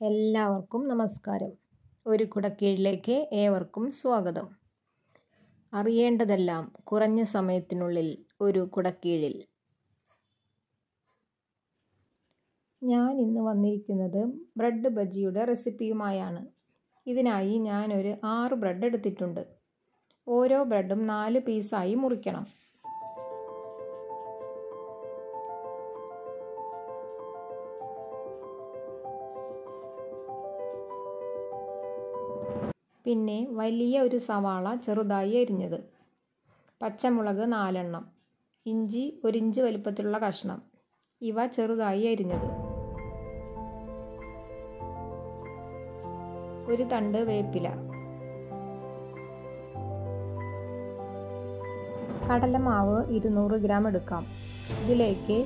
എല്ലാവർക്കും നമസ്കാരം. ഒരു കുടക്കീഴിലേക്ക് ഏവർക്കും സ്വാഗതം. അറിയേണ്ടതെല്ലാം കുറഞ്ഞ സമയത്തിനുള്ളിൽ ഒരു കുടക്കീഴിൽ. ഞാൻ ഇന്ന് വന്നിരിക്കുന്നത് ബ്രെഡ് ബജിയുടെ റെസിപ്പിയുമായാണ്. ഇതിനായി ഞാനൊരു 6 ബ്രെഡ് എടുത്തിട്ടുണ്ട്. ഓരോ ബ്രെഡും 4 പീസായി മുറിക്കണം. പിന്നെ വലിയ ഒരു സവാള ചെറുതായി അരിഞ്ഞത്, പച്ചമുളക് 4 എണ്ണം, ഇഞ്ചി 1 ഇഞ്ച് വലിപ്പത്തിലുള്ള കഷ്ണം, ഇവ ചെറുതായി അരിഞ്ഞത്, ഒരു തണ്ട് വേപ്പില, കടലമാവ് 200 ഗ്രാം എടുക്കാം. ഇതിലേക്ക്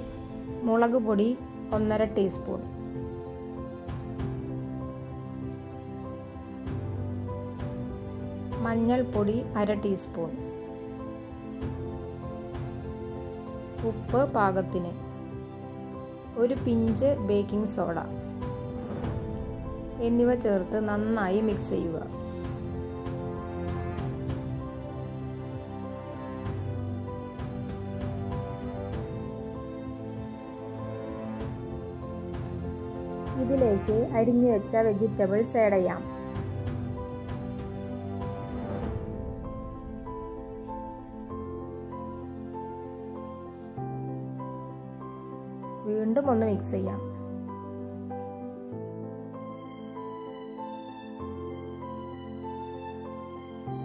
മുളക് പൊടി 1.5 ടീസ്പൂൺ, മഞ്ഞൾപ്പൊടി 1/2 ടീസ്പൂൺ, ഉപ്പ് പാകത്തിന്, ഒരു പിഞ്ച് ബേക്കിംഗ് സോഡ എന്നിവ ചേർത്ത് നന്നായി മിക്സ് ചെയ്യുക. ഇതിലേക്ക് അരിഞ്ഞു വെച്ച വെജിറ്റബിൾസ് ആഡ് ചെയ്യാം. വീണ്ടും ഒന്ന് മിക്സ് ചെയ്യാം.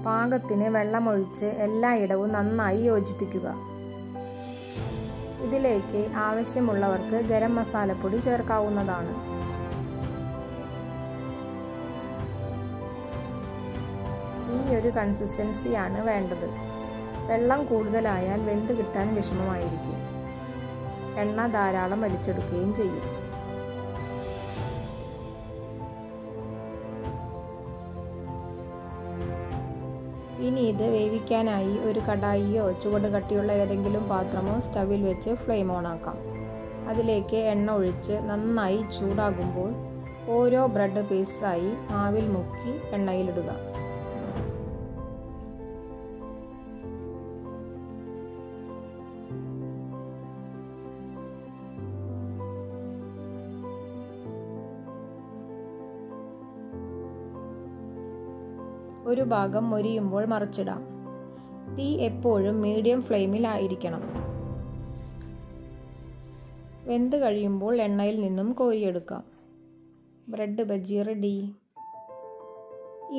പാകത്തിന് വെള്ളമൊഴിച്ച് എല്ലായിടവും നന്നായി യോജിപ്പിക്കുക. ഇതിലേക്ക് ആവശ്യമുള്ളവർക്ക് ഗരം മസാലപ്പൊടി ചേർക്കാവുന്നതാണ്. ഈ ഒരു കൺസിസ്റ്റൻസിയാണ് വേണ്ടത്. വെള്ളം കൂടുതലായാൽ വെന്ത് കിട്ടാൻ വിഷമമായിരിക്കും. എണ്ണ ധാരാളം വലിച്ചെടുക്കുകയും ചെയ്യും. ഇനി ഇത് വേവിക്കാനായി ഒരു കടായിയോ ചുവട് കട്ടിയുള്ള ഏതെങ്കിലും പാത്രമോ സ്റ്റവിൽ വെച്ച് ഫ്ലെയിം ഓൺ ആക്കാം. അതിലേക്ക് എണ്ണ ഒഴിച്ച് നന്നായി ചൂടാകുമ്പോൾ ഓരോ ബ്രെഡ് പീസായി ആവിൽ മുക്കി എണ്ണയിലിടുക. ഒരു ഭാഗം മൊരിയുമ്പോൾ മറിച്ചിടാം. തീ എപ്പോഴും മീഡിയം ഫ്ലെയിമിൽ ആയിരിക്കണം. വെന്ത് കഴിയുമ്പോൾ എണ്ണയിൽ നിന്നും കോരിയെടുക്കാം. Bread bajji ready.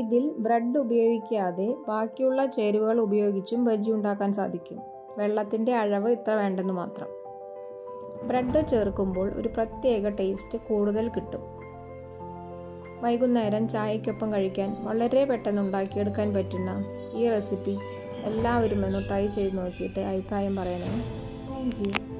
ഇതിൽ ബ്രെഡ് ഉപയോഗിക്കാതെ ബാക്കിയുള്ള ചേരുവകൾ ഉപയോഗിച്ചും ബജി ഉണ്ടാക്കാൻ സാധിക്കും. വെള്ളത്തിൻ്റെ അളവ് ഇത്ര വേണ്ടെന്ന് മാത്രം. ബ്രെഡ് ചേർക്കുമ്പോൾ ഒരു പ്രത്യേക ടേസ്റ്റ് കൂടുതൽ കിട്ടും. വൈകുന്നേരം ചായക്കൊപ്പം കഴിക്കാൻ വളരെ പെട്ടെന്ന് ഉണ്ടാക്കിയെടുക്കാൻ പറ്റുന്ന ഈ റെസിപ്പി എല്ലാവരും ഒന്ന് ട്രൈ ചെയ്ത് നോക്കിയിട്ട് അഭിപ്രായം പറയണേ. Thank you.